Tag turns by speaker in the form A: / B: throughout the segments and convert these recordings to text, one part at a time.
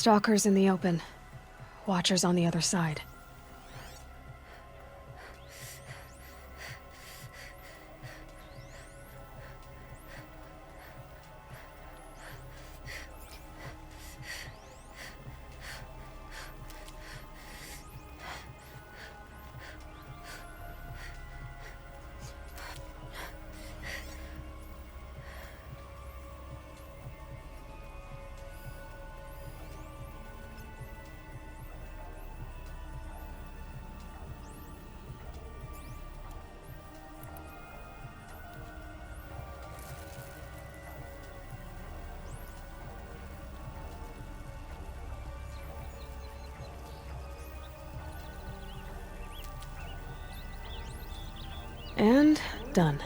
A: Stalkers in the open. Watchers on the other side. And done.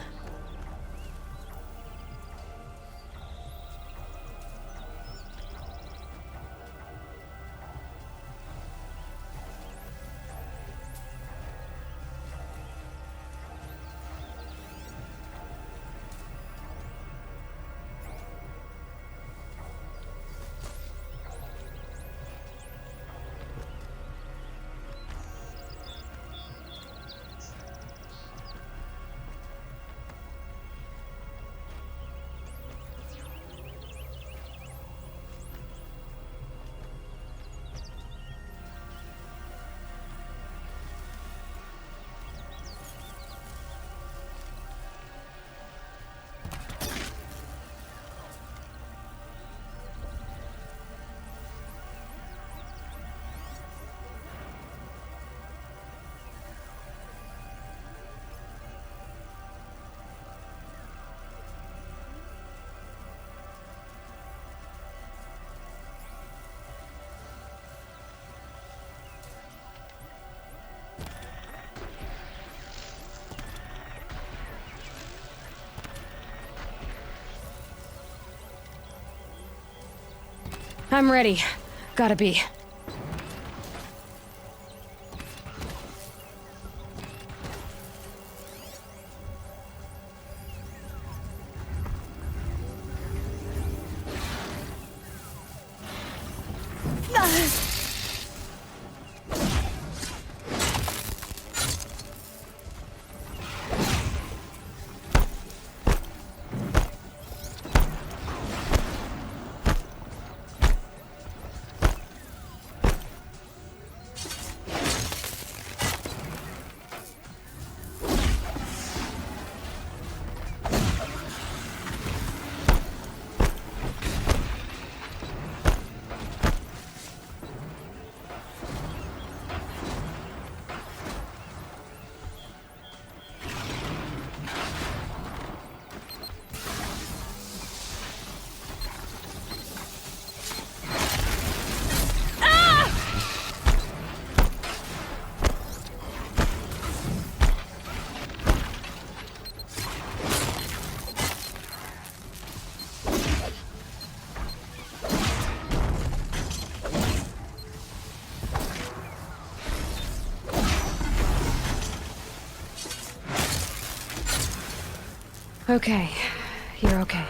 A: I'm ready. Gotta be. Okay, you're okay.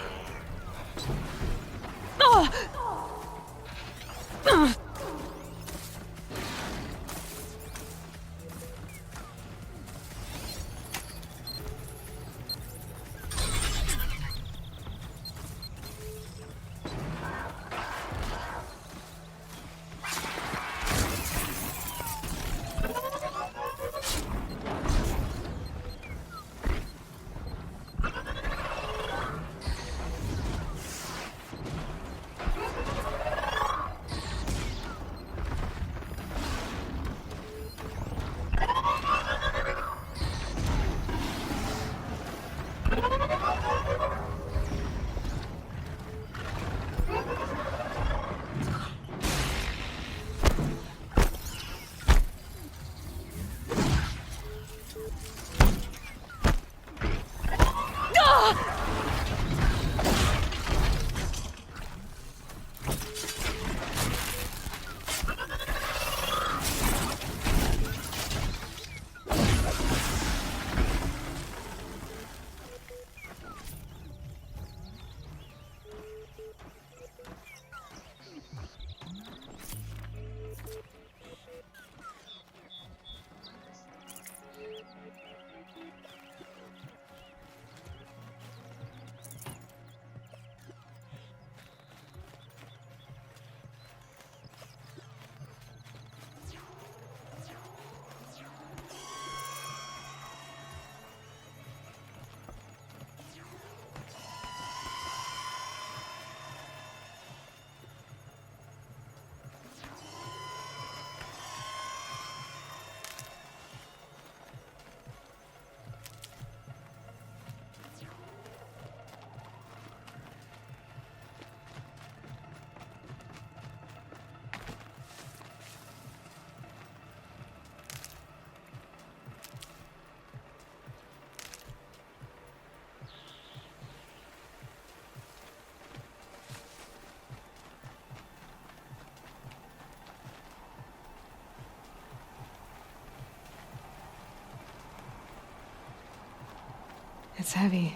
A: It's heavy.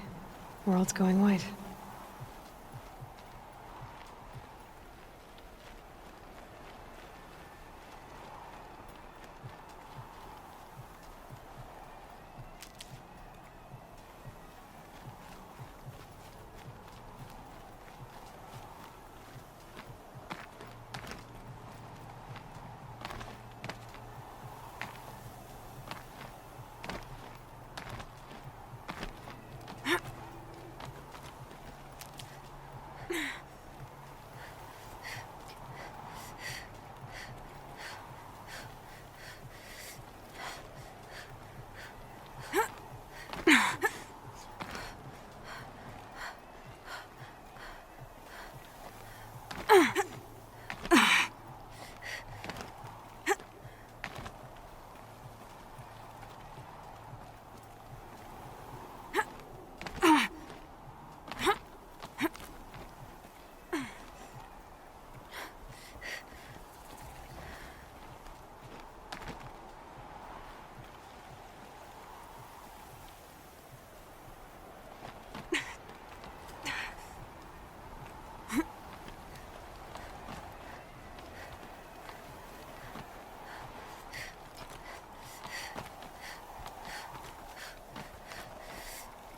A: World's going white.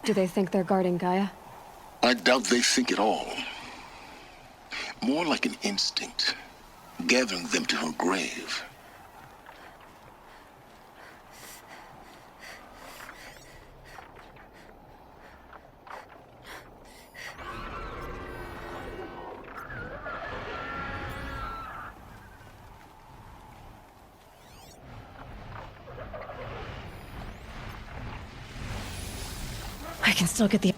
A: Do they think they're guarding Gaia?
B: I doubt they think at all. More like an instinct, gathering them to her grave.
A: I can still get the...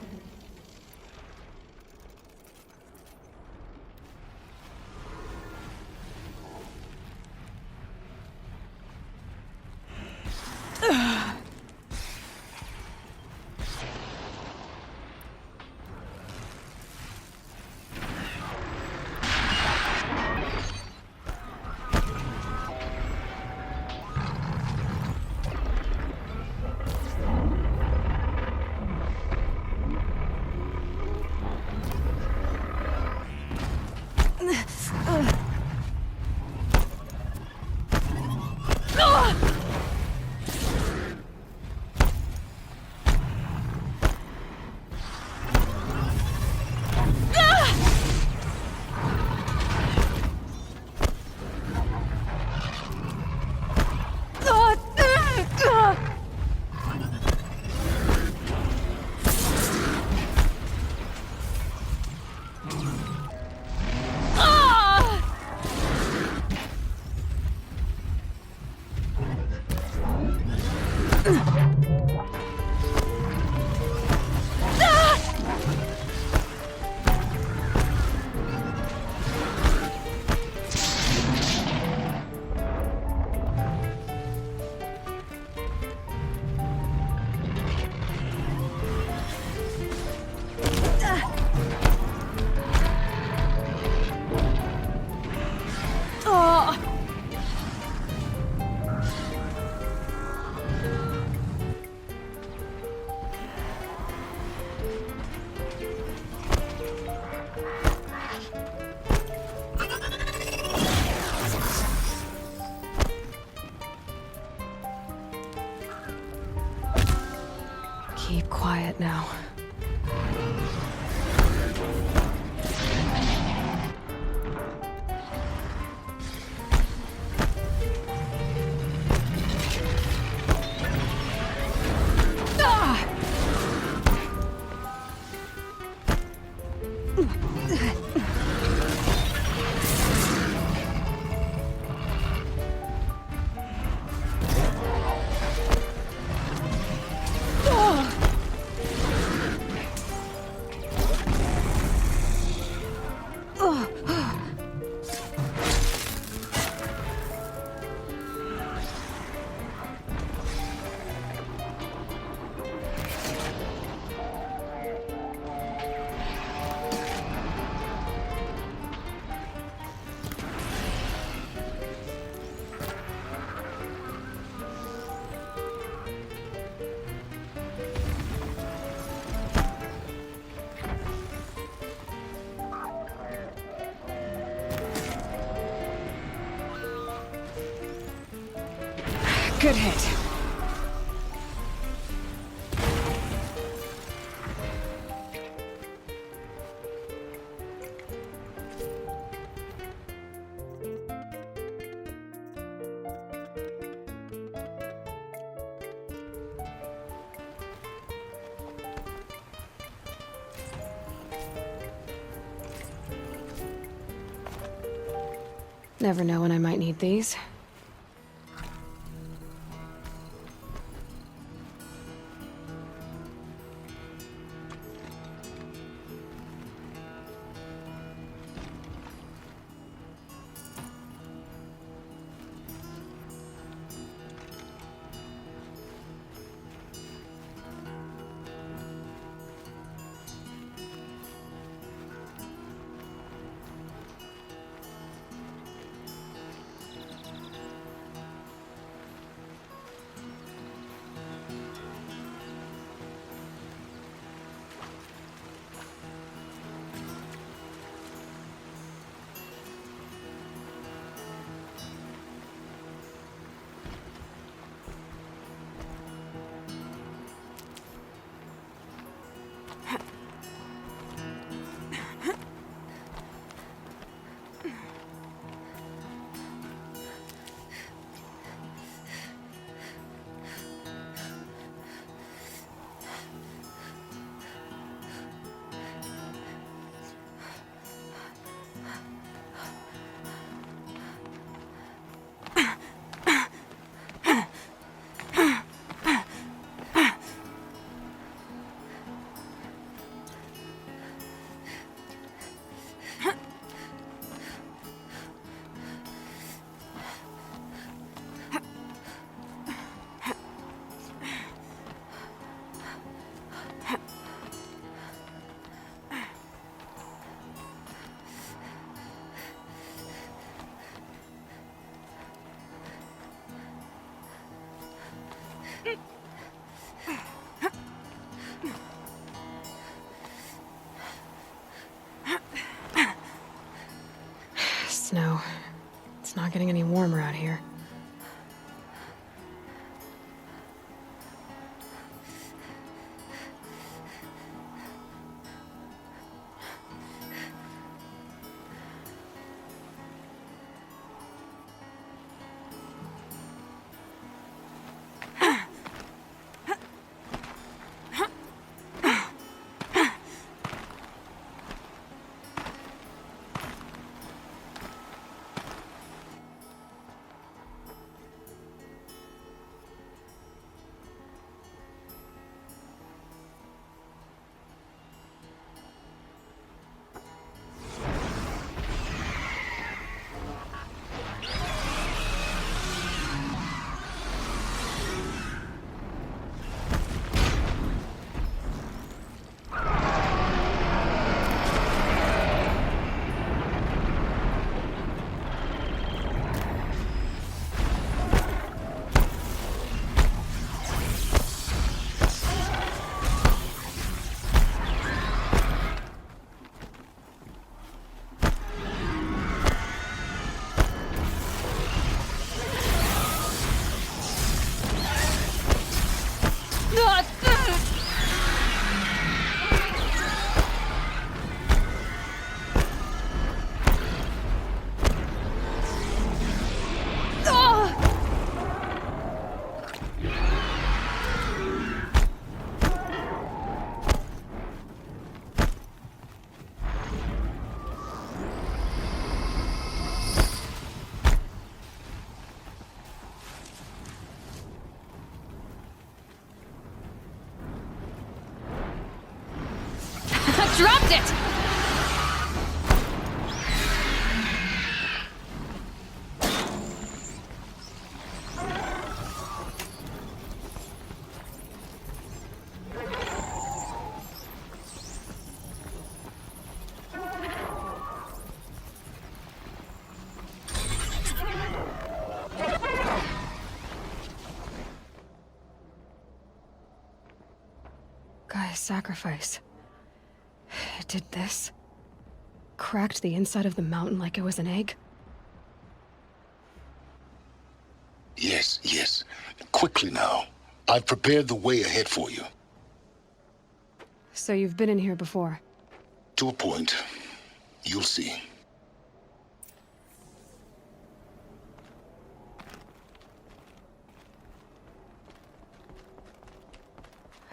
A: Keep quiet now. Good hit. Never know when I might need these. Snow. It's not getting any warmer out here. Dropped it! Guy's sacrifice. It did this. Cracked the inside of the mountain like it was an egg.
B: Yes, yes. Quickly now. I've prepared the way ahead for you.
A: So you've been in here before?
B: To a point. You'll see.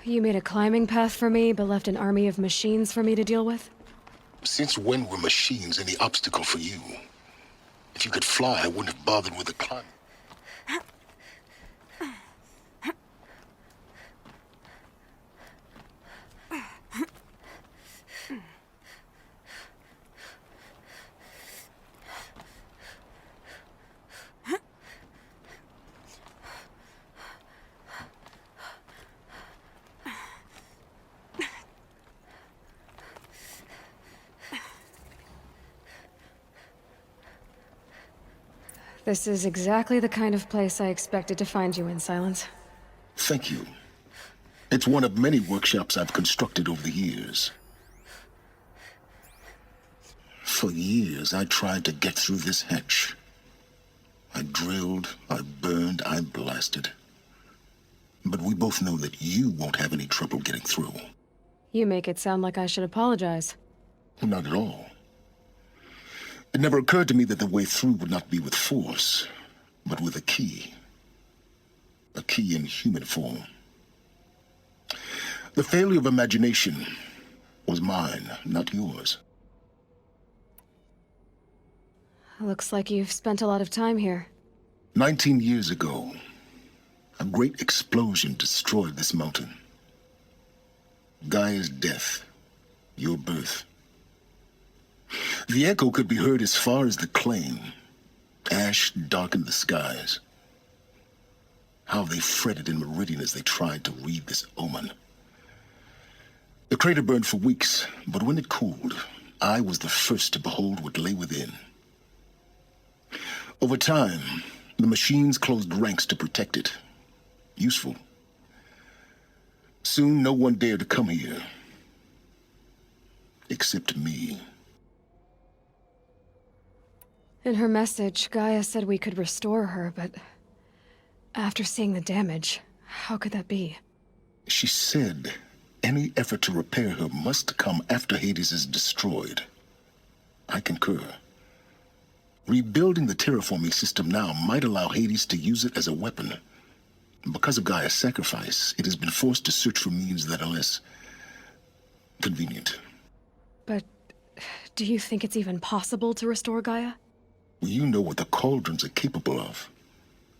A: You made a climbing path for me, but left an army of machines for me to deal with?
B: Since when were machines any obstacle for you? If you could fly, I wouldn't have bothered with the climb.
A: This is exactly the kind of place I expected to find you in, Silence.
B: Thank you. It's one of many workshops I've constructed over the years. For years, I tried to get through this hatch. I drilled, I burned, I blasted. But we both know that you won't have any trouble getting through.
A: You make it sound like I should apologize.
B: Not at all. It never occurred to me that the way through would not be with force, but with a key. A key in human form. The failure of imagination was mine, not yours.
A: Looks like you've spent a lot of time here.
B: 19 years ago, a great explosion destroyed this mountain. Gaia's death, your birth. The echo could be heard as far as the claim. Ash darkened the skies. How they fretted in meridian as they tried to read this omen. The crater burned for weeks, but when it cooled, I was the first to behold what lay within. Over time, the machines closed ranks to protect it. Useful. Soon, no one dared to come here. Except me.
A: In her message, Gaia said we could restore her, but after seeing the damage, how could that be?
B: She said any effort to repair her must come after Hades is destroyed. I concur. Rebuilding the terraforming system now might allow Hades to use it as a weapon. Because of Gaia's sacrifice, it has been forced to search for means that are less convenient.
A: But do you think it's even possible to restore Gaia?
B: You know what the cauldrons are capable of.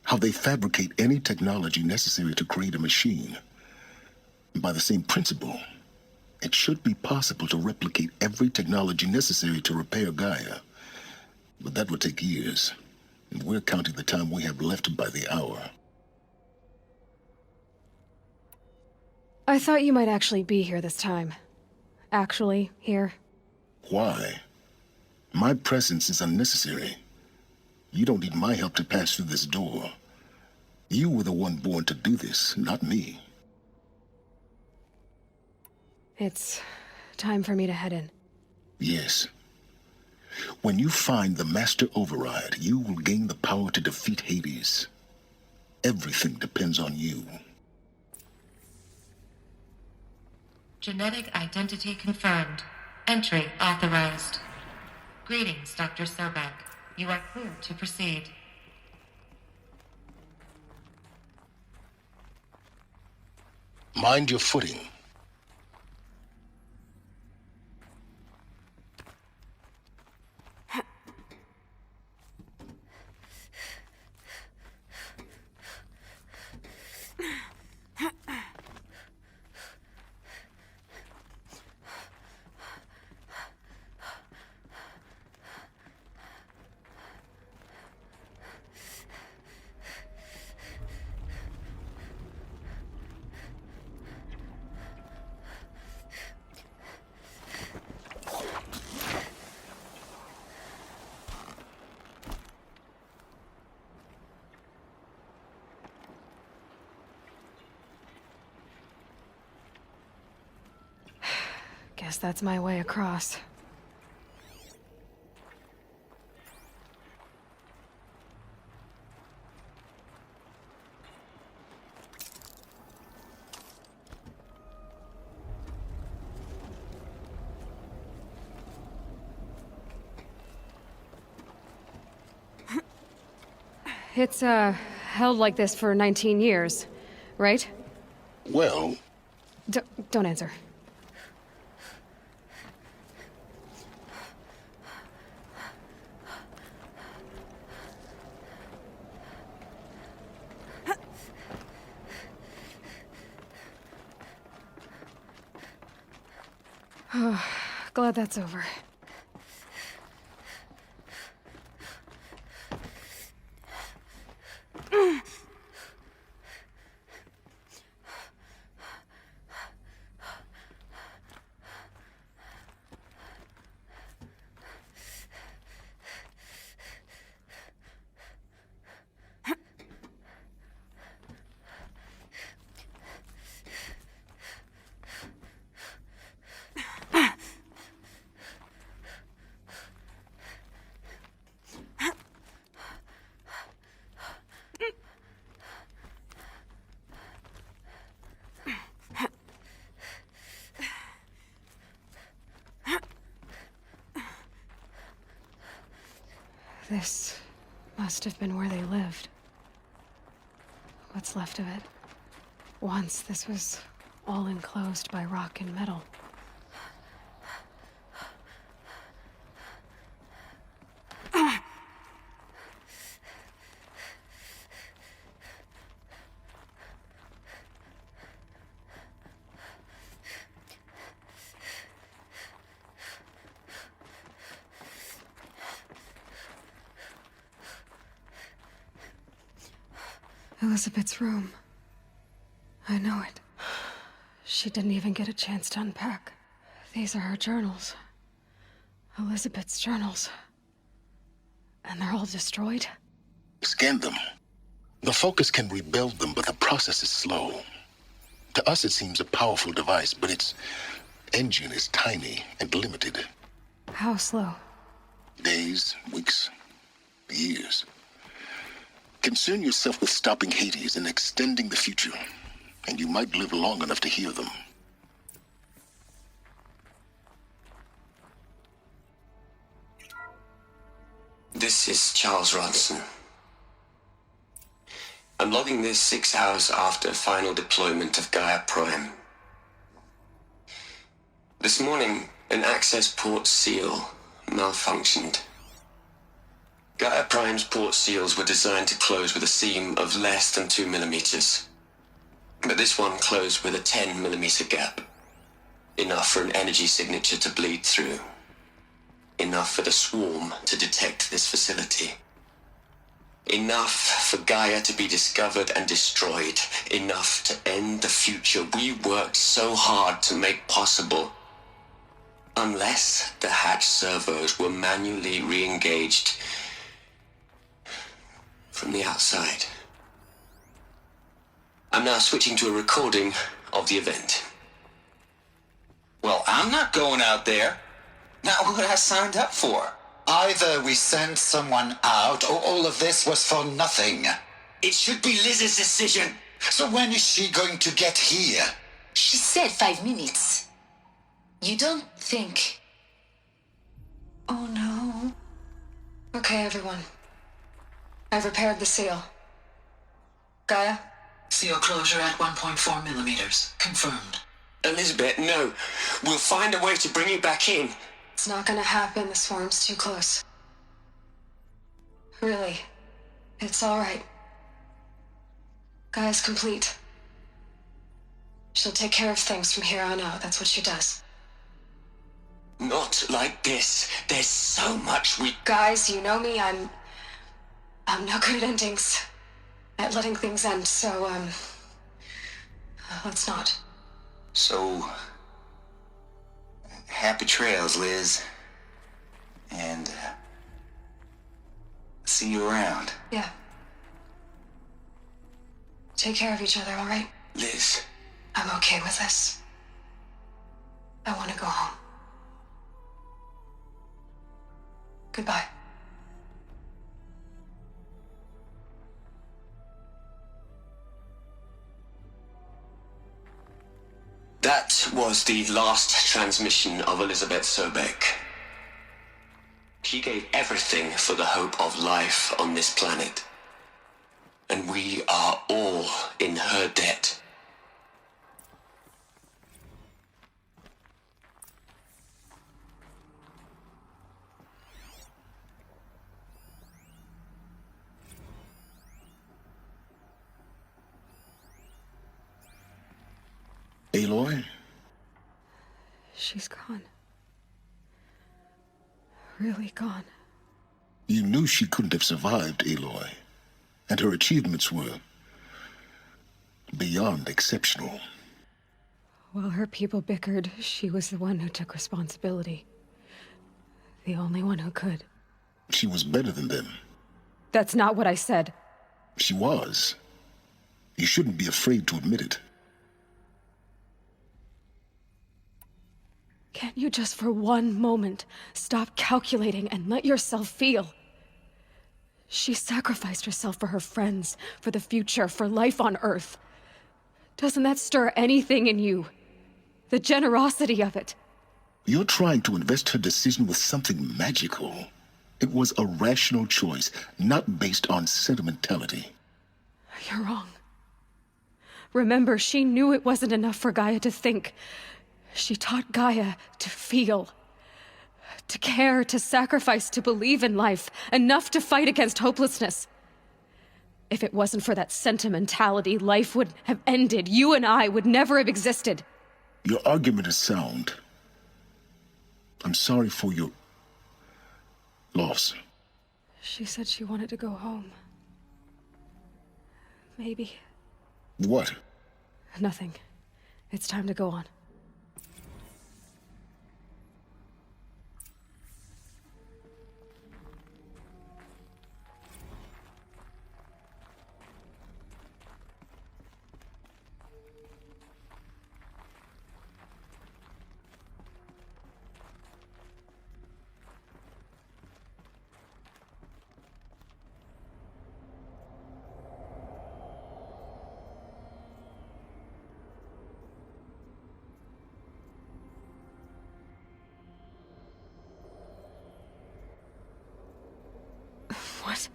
B: How they fabricate any technology necessary to create a machine. By the same principle, it should be possible to replicate every technology necessary to repair Gaia. But that would take years, and we're counting the time we have left by the hour.
A: I thought you might actually be here this time. Actually, here.
B: Why? My presence is unnecessary. You don't need my help to pass through this door. You were the one born to do this, not me.
A: It's time for me to head in.
B: Yes. When you find the Master Override, you will gain the power to defeat Hades. Everything depends on you.
C: Genetic identity confirmed. Entry authorized. Greetings, Dr. Sobek. You are clear to proceed.
B: Mind your footing.
A: Guess that's my way across. It's, held like this for 19 years, right?
B: Well,
A: Don't answer. Glad that's over. This must have been where they lived. What's left of it. Once this was all enclosed by rock and metal. Elizabeth's room. I know it. She didn't even get a chance to unpack. These are her journals. Elizabeth's journals. And they're all destroyed?
B: scan them. The Focus can rebuild them, but the process is slow. To us, it seems a powerful device, but its engine is tiny and limited.
A: How slow?
B: Days, weeks, years. Concern yourself with stopping Hades and extending the future, and you might live long enough to hear them.
D: This is Charles Ronson. I'm logging this 6 hours after final deployment of Gaia Prime. This morning, an access port seal malfunctioned. Gaia Prime's port seals were designed to close with a seam of less than 2 millimeters. But this one closed with a 10 millimeter gap. Enough for an energy signature to bleed through. Enough for the swarm to detect this facility. Enough for Gaia to be discovered and destroyed. Enough to end the future we worked so hard to make possible. Unless the hatch servos were manually re-engaged from the outside. I'm now switching to a recording of the event.
E: Well, I'm not going out there. Not what I signed up for.
F: Either we send someone out, or all of this was for nothing.
D: It should be Liz's decision.
F: So when is she going to get here?
G: She said 5 minutes. You don't think...
A: Oh no. Okay, everyone. I've repaired the seal. Gaia?
H: Seal closure at 1.4 millimeters. Confirmed.
D: Elizabeth, no. We'll find a way to bring you back in.
A: It's not gonna happen, the swarm's too close. Really. It's alright. Gaia's complete. She'll take care of things from here on out, that's what she does.
D: Not like this. There's so much we...
A: Guys, you know me, I'm no good at endings. At letting things end, so, let's not.
E: So... happy trails, Liz. And, see you around.
A: Yeah. Take care of each other, alright?
D: Liz.
A: I'm okay with this. I want to go home. Goodbye.
D: That was the last transmission of Elizabeth Sobek. She gave everything for the hope of life on this planet. and we are all in her debt.
B: Aloy?
A: She's gone. Really gone.
B: You knew she couldn't have survived, Aloy. And her achievements were beyond exceptional.
A: While her people bickered, she was the one who took responsibility. The only one who could.
B: She was better than them.
A: That's not what I said.
B: She was. You shouldn't be afraid to admit it.
A: Can't you just for one moment stop calculating and let yourself feel? She sacrificed herself for her friends, for the future, for life on Earth. Doesn't that stir anything in you? The generosity of it.
B: You're trying to invest her decision with something magical. It was a rational choice, not based on sentimentality.
A: You're wrong. Remember, she knew it wasn't enough for Gaia to think. She taught Gaia to feel, to care, to sacrifice, to believe in life, enough to fight against hopelessness. If it wasn't for that sentimentality, life would have ended. You and I would never have existed.
B: Your argument is sound. I'm sorry for your loss.
A: She said she wanted to go home. Maybe.
B: What?
A: Nothing. It's time to go on. What?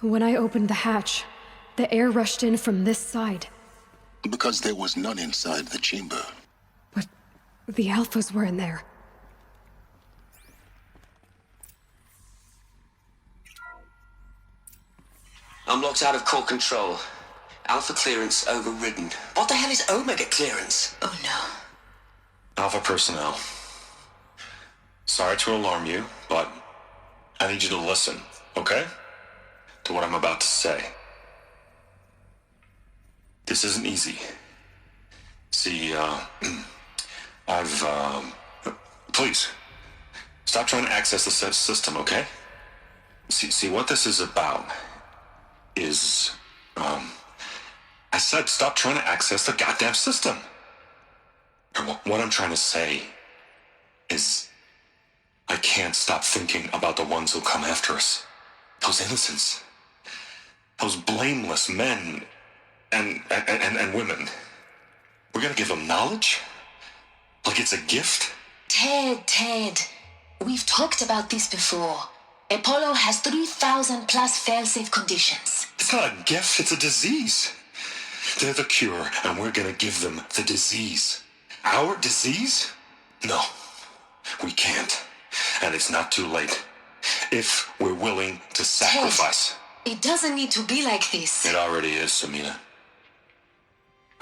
A: When I opened the hatch, the air rushed in from this side.
B: Because there was none inside the chamber.
A: But the Alphas were in there.
D: I'm locked out of core control. Alpha clearance overridden. What the hell is Omega clearance?
G: Oh no.
I: Alpha personnel. Sorry to alarm you, but I need you to listen, okay? To what I'm about to say. This isn't easy. See, please, stop trying to access the system, okay? See, what this is about is, I said stop trying to access the goddamn system. Or what I'm trying to say is, I can't stop thinking about the ones who come after us. Those innocents. Those blameless men and women. We're gonna give them knowledge? Like it's a gift?
G: Ted. We've talked about this before. Apollo has 3,000 plus fail-safe conditions.
I: It's not a gift, it's a disease. They're the cure, and we're gonna give them the disease. Our disease? No, we can't. And it's not too late. If we're willing to sacrifice.
G: Ted, it doesn't need to be like this.
I: It already is, Samina.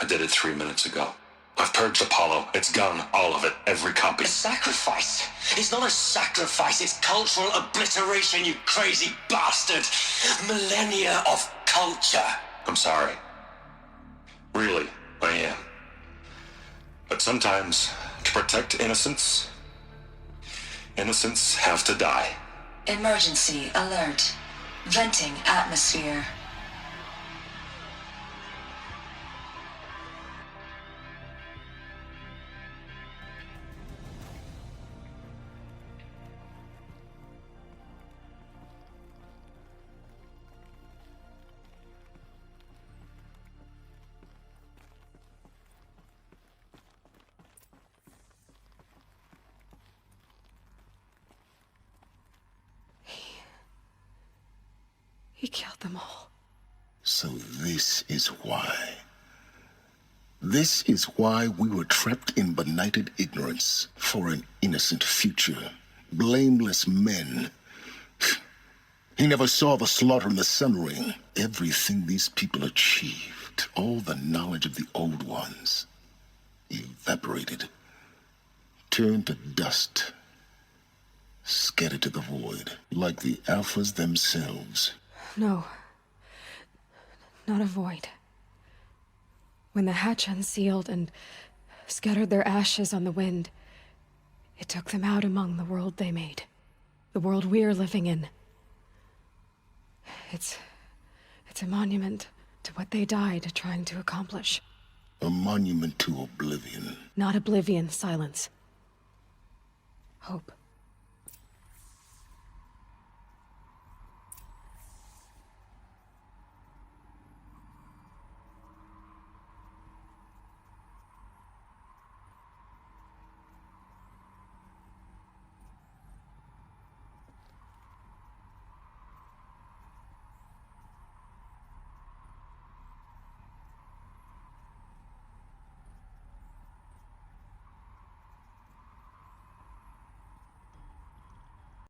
I: I did it 3 minutes ago. I've purged Apollo. It's gone, all of it, every copy.
D: A sacrifice? It's not a sacrifice, it's cultural obliteration, you crazy bastard! Millennia of culture!
I: I'm sorry. Really, I am. But sometimes, to protect innocence, innocents have to die.
G: Emergency alert. Venting atmosphere.
A: killed them all.
B: So this is why. This is why we were trapped in benighted ignorance for an innocent future. Blameless men. He never saw the slaughter in the Sun Ring. Everything these people achieved, all the knowledge of the old ones, evaporated, turned to dust, scattered to the void, like the Alphas themselves.
A: No. Not a void. When the hatch unsealed and scattered their ashes on the wind, it took them out among the world they made. The world we're living in. It's a monument to what they died trying to accomplish.
B: A monument to oblivion.
A: Not oblivion, silence. Hope.